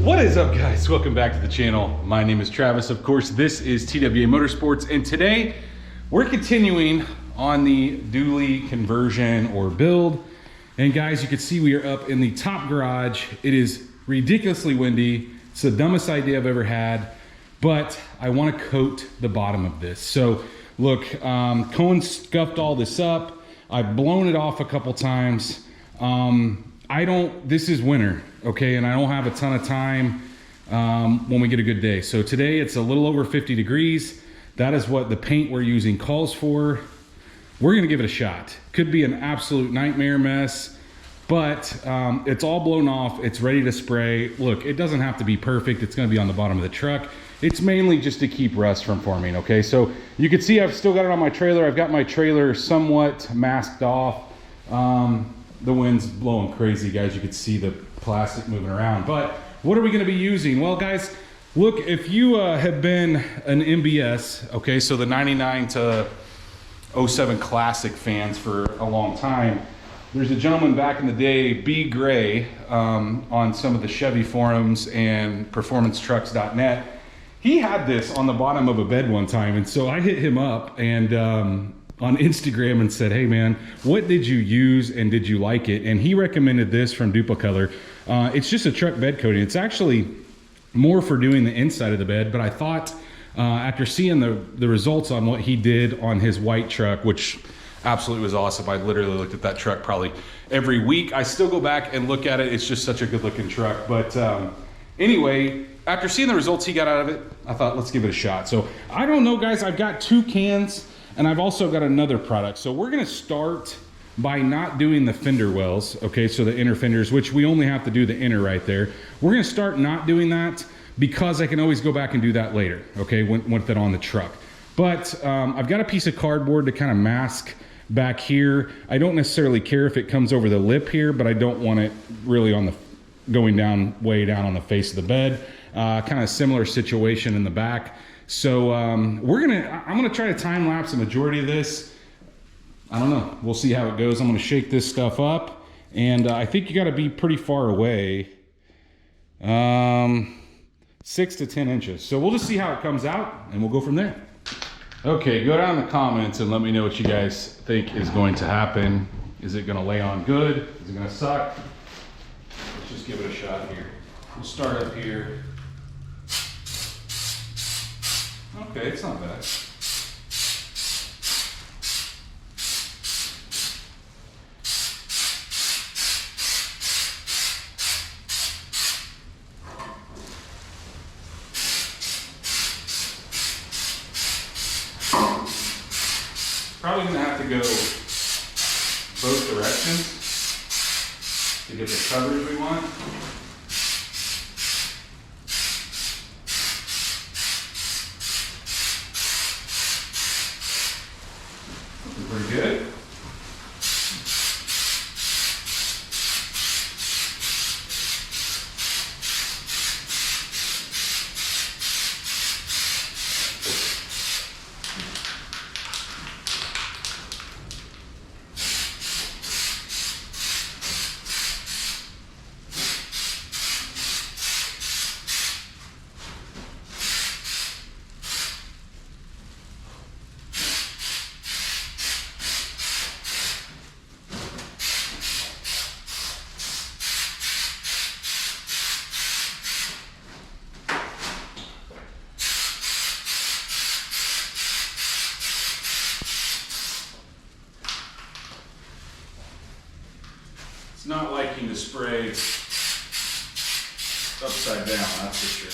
What is up, guys? Welcome back to the channel. My name is Travis. Of course, this is TWA Motorsports, and today we're continuing on the dually conversion or build. And guys, you can see we are up in the top garage. It is ridiculously windy. It's the dumbest idea I've ever had, but I want to coat the bottom of this. So look, Kohen scuffed all this up. I've blown it off a couple times. This is winter, okay? And I don't have a ton of time when we get a good day. So today it's a little over 50 degrees. That is what the paint we're using calls for. We're gonna give it a shot. Could be an absolute nightmare mess, but it's all blown off. It's ready to spray. Look, it doesn't have to be perfect. It's gonna be on the bottom of the truck. It's mainly just to keep rust from forming, okay? So you can see I've still got it on my trailer. I've got my trailer somewhat masked off. The wind's blowing crazy, guys. You can see the plastic moving around. But what are we gonna be using? Well, guys, look, if you have been an NBS, okay, so the 99 to 07 Classic fans for a long time, there's a gentleman back in the day, Bead Gray, on some of the Chevy forums and performancetrucks.net. He had this on the bottom of a bed one time, and so I hit him up and on Instagram and said, hey man, what did you use and did you like it? And he recommended this from Duplicolor. It's just a truck bed coating. It's actually more for doing the inside of the bed, but I thought after seeing the results on what he did on his white truck, which absolutely was awesome. I literally looked at that truck probably every week. I still go back and look at it. It's just such a good looking truck. But anyway, after seeing the results he got out of it, I thought, let's give it a shot. So I don't know, guys, I've got 2 cans and I've also got another product. So we're gonna start by not doing the fender wells, okay? So the inner fenders, which we only have to do the inner right there. We're gonna start not doing that because I can always go back and do that later, okay, with it on the truck. But I've got a piece of cardboard to kind of mask back here. I don't necessarily care if it comes over the lip here, but I don't want it really on the going down, way down on the face of the bed. Kind of similar situation in the back. So I'm gonna try to time lapse the majority of this. I don't know, we'll see how it goes. I'm gonna shake this stuff up, and I think you gotta be pretty far away. 6 to 10 inches. So we'll just see how it comes out and we'll go from there. Okay, go down in the comments and let me know what you guys think is going to happen. Is it gonna lay on good? Is it gonna suck? Let's just give it a shot here. We'll start up here. Okay, it's not bad. Probably gonna have to go both directions to get the coverage we want. Pretty good. Not liking to spray upside down, that's for sure.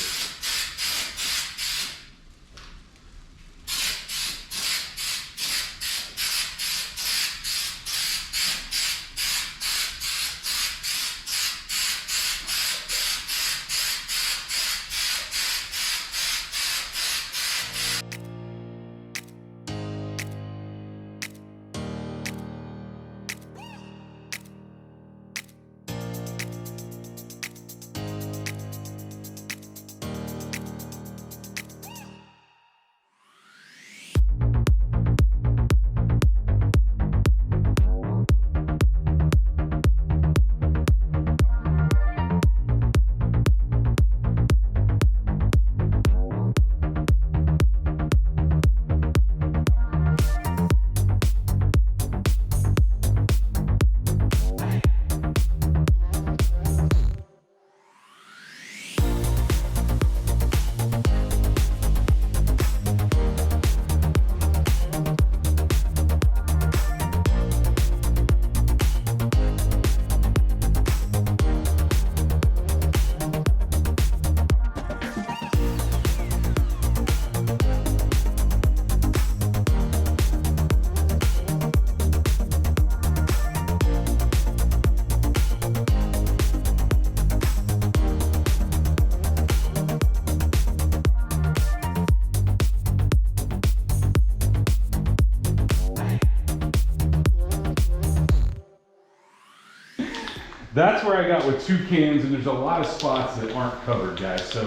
that's where I got with 2 cans, and there's a lot of spots that aren't covered, guys. So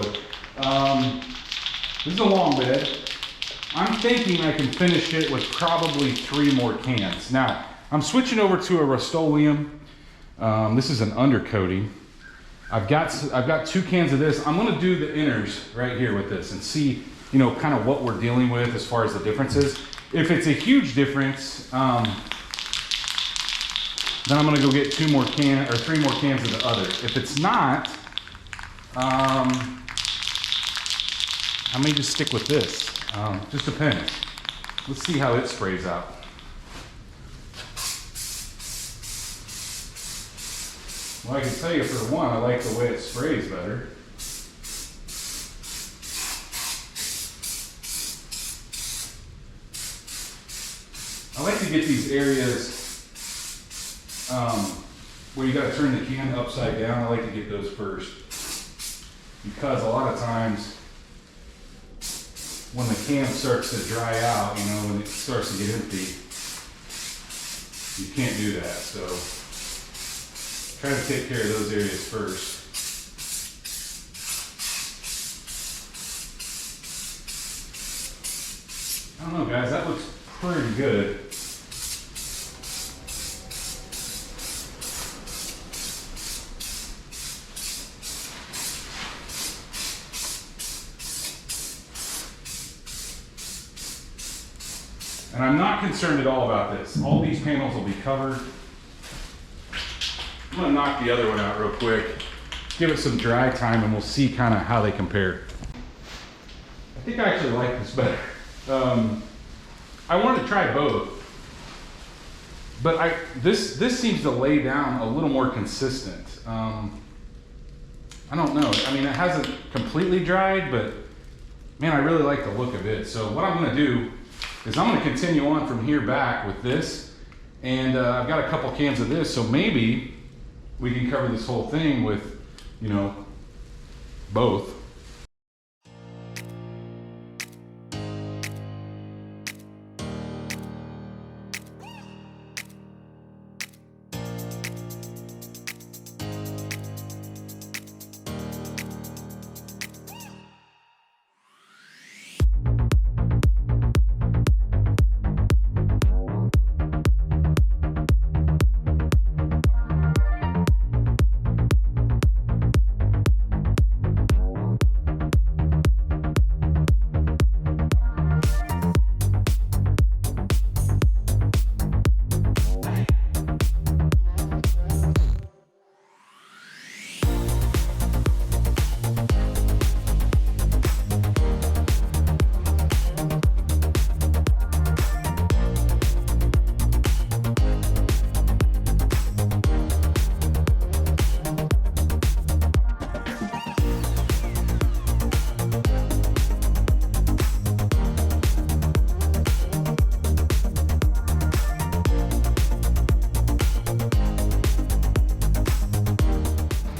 this is a long bed. I'm thinking I can finish it with probably 3 more cans. Now, I'm switching over to a Rust-Oleum. This is an undercoating. I've got 2 cans of this. I'm gonna do the inners right here with this and see, you know, kind of what we're dealing with as far as the differences. If it's a huge difference, then I'm gonna go get 3 more cans of the other. If it's not, I may just stick with this. Just depends. Let's see how it sprays out. Well, I can tell you for one, I like the way it sprays better. I like to get these areas where you got to turn the can upside down. I like to get those first, because a lot of times when the can starts to dry out, you know, when it starts to get empty, you can't do that. So try to take care of those areas first. I don't know, guys, that looks pretty good. And I'm not concerned at all about this. All these panels will be covered. I'm gonna knock the other one out real quick, give it some dry time, and we'll see kind of how they compare. I think I actually like this better. I wanted to try both, but this seems to lay down a little more consistent. I don't know. I mean, it hasn't completely dried, but man, I really like the look of it. So what I'm gonna do is I'm gonna continue on from here back with this, and I've got a couple cans of this, so maybe we can cover this whole thing with, you know, both.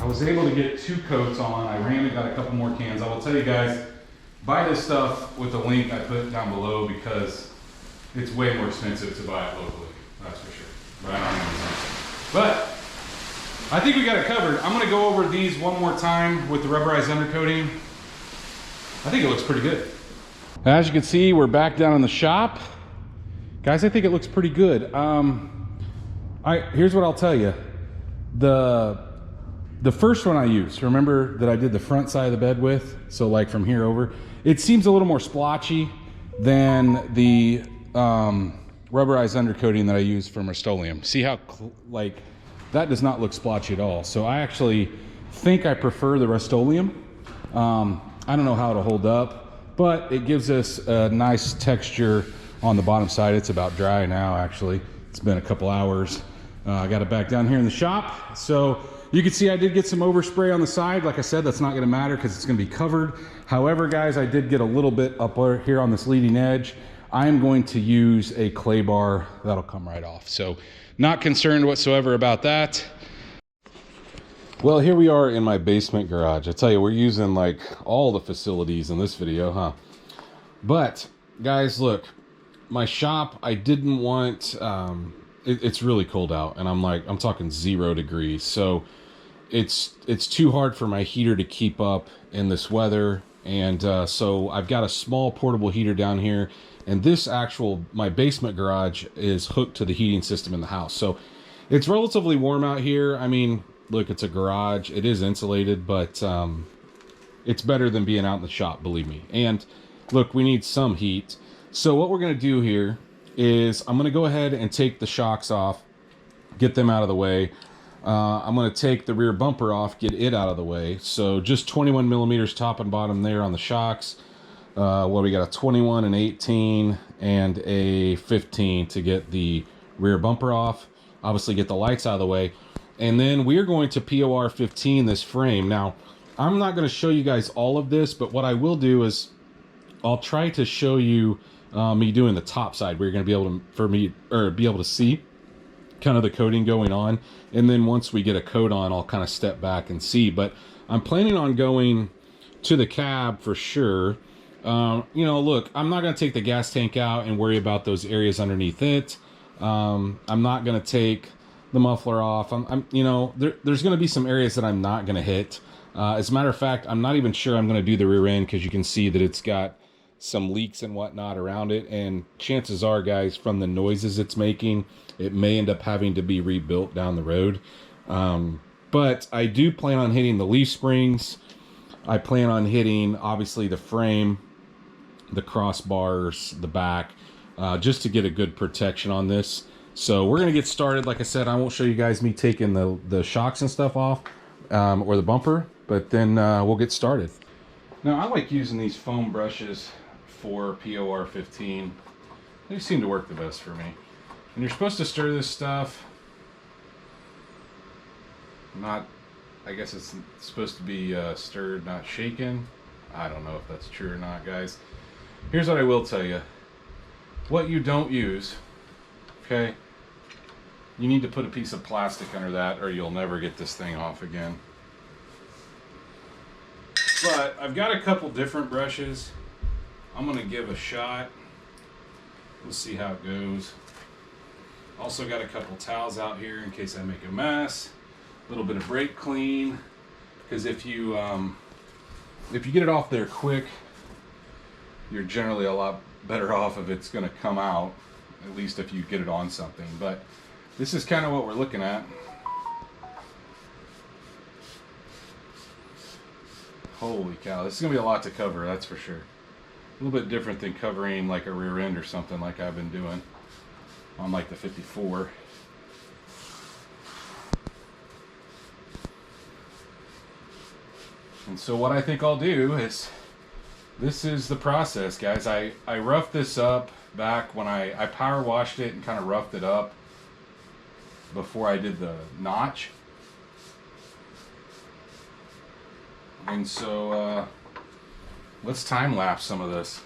Was able to get 2 coats on. I ran and got a couple more cans. I will tell you guys, buy this stuff with the link I put down below, because it's way more expensive to buy it locally. That's for sure. But I think we got it covered. I'm gonna go over these one more time with the rubberized undercoating. I think it looks pretty good. As you can see, we're back down in the shop. Guys, I think it looks pretty good. Here's what I'll tell you. The first one I used, remember that I did the front side of the bed with, so like from here over, it seems a little more splotchy than the rubberized undercoating that I used from Rust-Oleum. See how, like, that does not look splotchy at all. So I actually think I prefer the Rust-Oleum. I don't know how it'll hold up, but it gives us a nice texture on the bottom side. It's about dry now, actually. It's been a couple hours. I got it back down here in the shop. So you can see I did get some overspray on the side. Like I said, that's not gonna matter because it's gonna be covered. However, guys, I did get a little bit up here on this leading edge. I'm going to use a clay bar. That'll come right off. So not concerned whatsoever about that. Well, here we are in my basement garage. I tell you, we're using like all the facilities in this video, huh? But guys, look, my shop, I didn't want, it's really cold out, and I'm talking 0 degrees. So it's too hard for my heater to keep up in this weather. And so I've got a small portable heater down here, and this my basement garage is hooked to the heating system in the house. So it's relatively warm out here. I mean, look, it's a garage. It is insulated, but it's better than being out in the shop, believe me. And look, we need some heat. So what we're gonna do here is I'm gonna go ahead and take the shocks off, get them out of the way. I'm going to take the rear bumper off, get it out of the way. So just 21 millimeters top and bottom there on the shocks. Well, we got a 21, an 18, and a 15 to get the rear bumper off. Obviously get the lights out of the way. And then we're going to POR 15 this frame. Now, I'm not going to show you guys all of this, but what I will do is I'll try to show you me doing the top side where you're going to be able to see kind of the coating going on. And then once we get a coat on, I'll kind of step back and see. But I'm planning on going to the cab for sure. You know, look, I'm not going to take the gas tank out and worry about those areas underneath it. I'm not going to take the muffler off. You know, there's going to be some areas that I'm not going to hit. As a matter of fact, I'm not even sure I'm going to do the rear end, because you can see that it's got some leaks and whatnot around it. And chances are, guys, from the noises it's making, it may end up having to be rebuilt down the road. But I do plan on hitting the leaf springs. I plan on hitting, obviously, the frame, the crossbars, the back, just to get a good protection on this. So we're going to get started. Like I said, I won't show you guys me taking the shocks and stuff off, or the bumper, but then we'll get started. Now, I like using these foam brushes for POR 15. They seem to work the best for me. And you're supposed to stir this stuff. I guess it's supposed to be stirred, not shaken. I don't know if that's true or not, guys. Here's what I will tell you. What you don't use, okay? You need to put a piece of plastic under that, or you'll never get this thing off again. But I've got a couple different brushes. I'm going to give a shot. We'll see how it goes. Also got a couple towels out here in case I make a mess. A little bit of brake clean, because if you get it off there quick, you're generally a lot better off if it's going to come out, at least if you get it on something. But this is kind of what we're looking at. Holy cow, this is going to be a lot to cover, that's for sure. A little bit different than covering like a rear end or something like I've been doing on like the 54. And so what I think I'll do is, this is the process, guys. I roughed this up back when I power washed it and kind of roughed it up before I did the notch. And so let's time lapse some of this.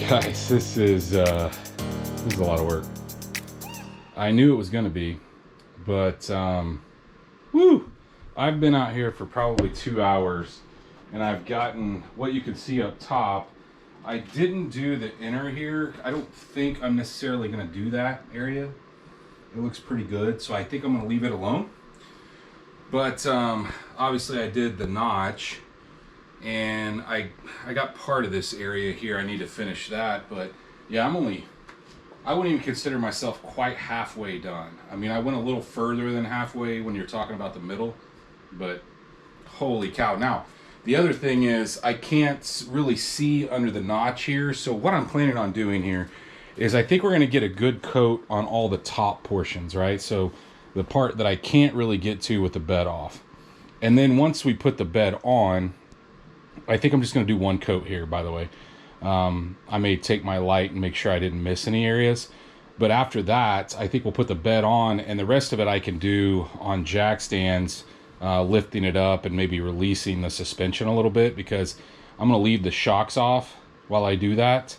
Guys, this is a lot of work. I knew it was going to be, but woo! I've been out here for probably 2 hours, and I've gotten what you can see up top. I didn't do the inner here. I don't think I'm necessarily going to do that area. It looks pretty good, so I think I'm going to leave it alone. But obviously I did the notch, and I got part of this area here. I need to finish that, but yeah, I wouldn't even consider myself quite halfway done. I mean, I went a little further than halfway when you're talking about the middle, but holy cow. Now, the other thing is I can't really see under the notch here, so what I'm planning on doing here is I think we're going to get a good coat on all the top portions, right? So the part that I can't really get to with the bed off. And then once we put the bed on, I think I'm just going to do one coat here, by the way. I may take my light and make sure I didn't miss any areas. But after that, I think we'll put the bed on, and the rest of it I can do on jack stands, lifting it up and maybe releasing the suspension a little bit, because I'm going to leave the shocks off while I do that.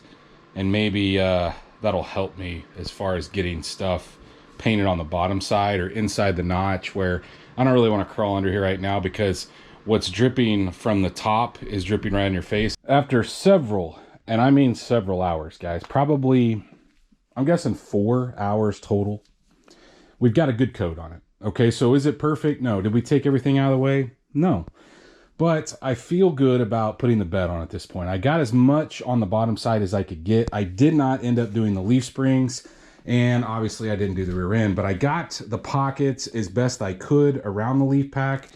And maybe that'll help me as far as getting stuff painted on the bottom side or inside the notch, where I don't really want to crawl under here right now, because what's dripping from the top is dripping right in your face. After several, and I mean several hours, guys, probably, I'm guessing 4 hours total, we've got a good coat on it. Okay, so is it perfect? No. Did we take everything out of the way? No. But I feel good about putting the bed on at this point. I got as much on the bottom side as I could get. I did not end up doing the leaf springs, and obviously I didn't do the rear end, but I got the pockets as best I could around the leaf pack.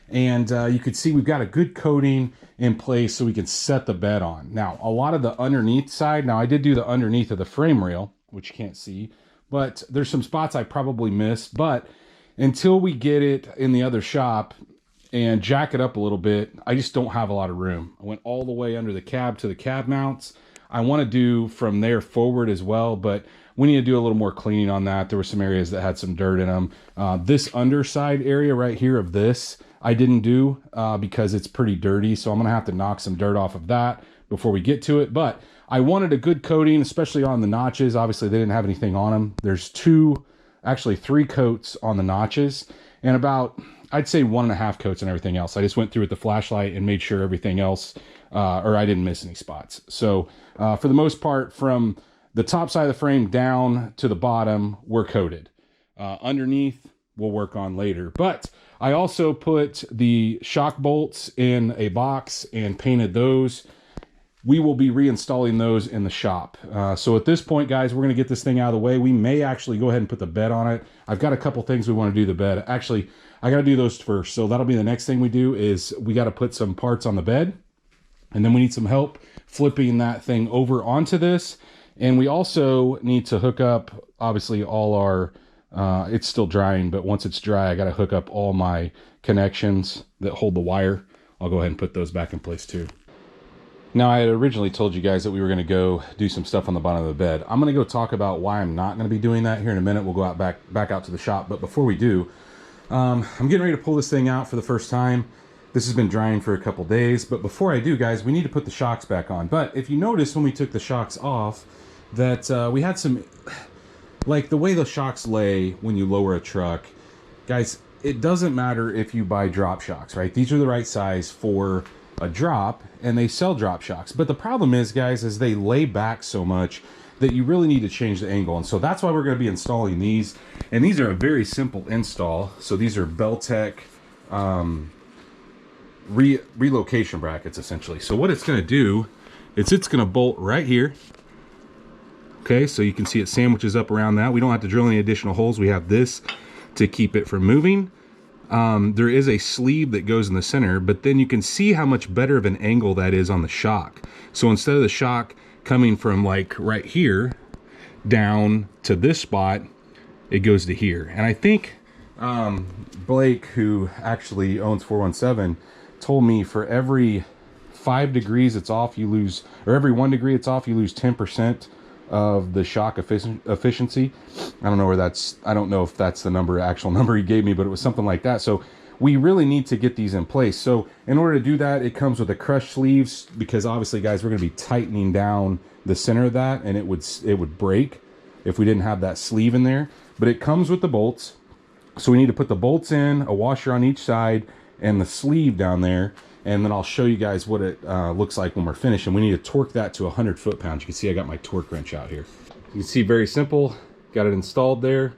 And you could see we've got a good coating in place so we can set the bed on. Now, a lot of the underneath side, now I did do the underneath of the frame rail, which you can't see, but there's some spots I probably missed. But until we get it in the other shop and jack it up a little bit, I just don't have a lot of room. I went all the way under the cab to the cab mounts. I want to do from there forward as well, but we need to do a little more cleaning on that. There were some areas that had some dirt in them. This underside area right here of this, I didn't do because it's pretty dirty, so I'm going to have to knock some dirt off of that before we get to it. But I wanted a good coating, especially on the notches. Obviously, they didn't have anything on them. There's actually 3 coats on the notches, and about, I'd say 1.5 coats on everything else. I just went through with the flashlight and made sure everything else, or I didn't miss any spots. So for the most part, from the top side of the frame down to the bottom, we're coated. Underneath, we'll work on later. But I also put the shock bolts in a box and painted those. We will be reinstalling those in the shop. So at this point, guys, we're going to get this thing out of the way. We may actually go ahead and put the bed on it. I've got a couple things we want to do the bed. Actually, I got to do those first. So that'll be the next thing we do, is we got to put some parts on the bed. And then we need some help flipping that thing over onto this. And we also need to hook up, obviously, all our, it's still drying, but once it's dry, I got to hook up all my connections that hold the wire. I'll go ahead and put those back in place too. Now, I had originally told you guys that we were going to go do some stuff on the bottom of the bed. I'm going to go talk about why I'm not going to be doing that here in a minute. We'll go out back out to the shop. But before we do, I'm getting ready to pull this thing out for the first time. This has been drying for a couple days. But before I do, guys, we need to put the shocks back on. But if you notice when we took the shocks off, that we had some, like the way the shocks lay when you lower a truck, guys, it doesn't matter if you buy drop shocks, right? These are the right size for a drop, and they sell drop shocks. But the problem is, guys, is they lay back so much that you really need to change the angle. And so that's why we're going to be installing these. And these are a very simple install. So these are Beltec relocation brackets, essentially. So what it's going to do is it's going to bolt right here. Okay, so you can see it sandwiches up around that. We don't have to drill any additional holes. We have this to keep it from moving. There is a sleeve that goes in the center, but then you can see how much better of an angle that is on the shock. So instead of the shock coming from like right here down to this spot, it goes to here. And I think Blake, who actually owns 417, told me for every 5 degrees it's off, you lose, or every 1 degree it's off, you lose 10% of the shock efficiency. I don't know where that's, I don't know if that's the number, actual number he gave me, but it was something like that. So we really need to get these in place. So in order to do that, it comes with a crushed sleeves, because obviously, guys, we're going to be tightening down the center of that, and it would break if we didn't have that sleeve in there. But it comes with the bolts. So we need to put the bolts in, a washer on each side, and the sleeve down there. And then I'll show you guys what it looks like when we're finished. And we need to torque that to 100 foot-pounds. You can see I got my torque wrench out here. You can see, very simple. Got it installed there.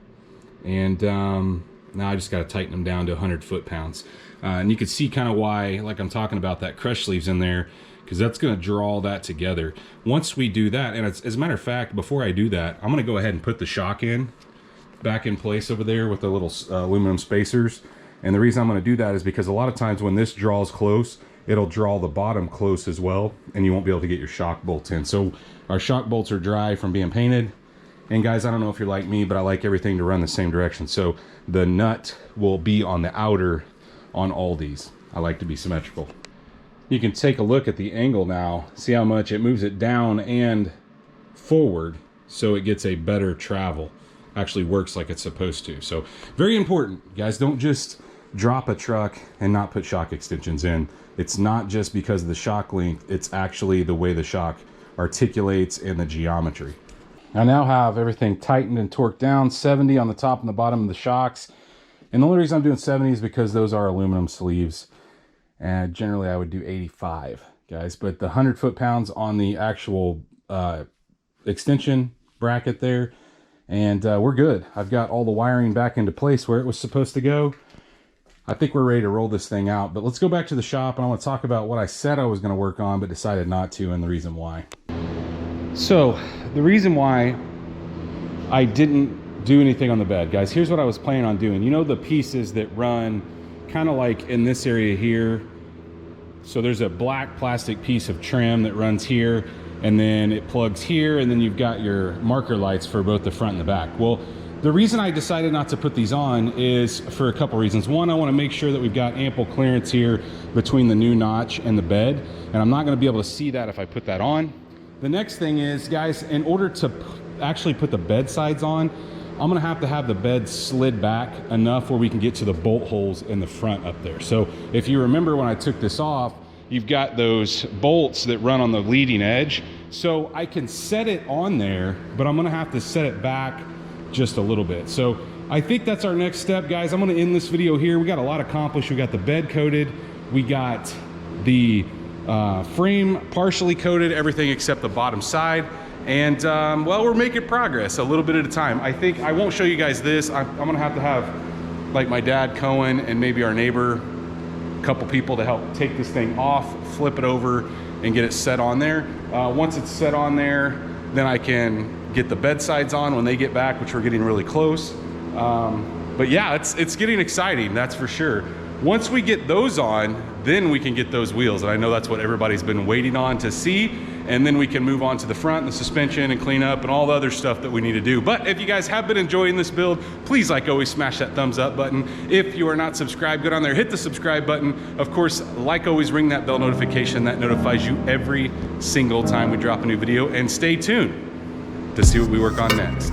And now I just got to tighten them down to 100 foot-pounds. And you can see kind of why, like I'm talking about, that crush sleeves in there, because that's going to draw all that together. Once we do that, and as a matter of fact, before I do that, I'm going to go ahead and put the shock back in place over there with the little aluminum spacers. And the reason I'm going to do that is because a lot of times when this draws close, it'll draw the bottom close as well, and you won't be able to get your shock bolts in. So our shock bolts are dry from being painted. And guys, I don't know if you're like me, but I like everything to run the same direction. So the nut will be on the outer on all these. I like to be symmetrical. You can take a look at the angle now. See how much it moves it down and forward, so it gets a better travel. Actually works like it's supposed to. So very important, guys. Don't just drop a truck and not put shock extensions in. It's not just because of the shock length, it's actually the way the shock articulates and the geometry. I now have everything tightened and torqued down, 70 on the top and the bottom of the shocks. And the only reason I'm doing 70 is because those are aluminum sleeves. And generally I would do 85, guys. But the 100 foot-pounds on the actual extension bracket there. And we're good. I've got all the wiring back into place where it was supposed to go. I think we're ready to roll this thing out. But let's go back to the shop, and I want to talk about what I said I was going to work on but decided not to, and the reason why. So the reason why I didn't do anything on the bed, guys, here's what I was planning on doing. You know the pieces that run kind of like in this area here? So there's a black plastic piece of trim that runs here, and then it plugs here, and then you've got your marker lights for both the front and the back. Well, the reason I decided not to put these on is for a couple reasons. One, I want to make sure that we've got ample clearance here between the new notch and the bed, and I'm not going to be able to see that if I put that on. The next thing is, guys, in order to actually put the bed sides on, I'm going to have the bed slid back enough where we can get to the bolt holes in the front up there. So if you remember when I took this off, you've got those bolts that run on the leading edge. So I can set it on there, but I'm gonna have to set it back just a little bit. So I think that's our next step, guys. I'm gonna end this video here. We got a lot accomplished. We got the bed coated. We got the frame partially coated, everything except the bottom side. And well, we're making progress a little bit at a time. I think I won't show you guys this. I'm gonna have like my dad, Kohen, and maybe our neighbor, couple people to help take this thing off, flip it over, and get it set on there. Once it's set on there, then I can get the bed sides on when they get back, which we're getting really close. But yeah, it's getting exciting, that's for sure. Once we get those on, then we can get those wheels. And I know that's what everybody's been waiting on to see. And then we can move on to the front, the suspension, and clean up and all the other stuff that we need to do. But if you guys have been enjoying this build, please, like always, smash that thumbs up button. If you are not subscribed, go down there, hit the subscribe button. Of course, like always, ring that bell notification that notifies you every single time we drop a new video. And stay tuned to see what we work on next.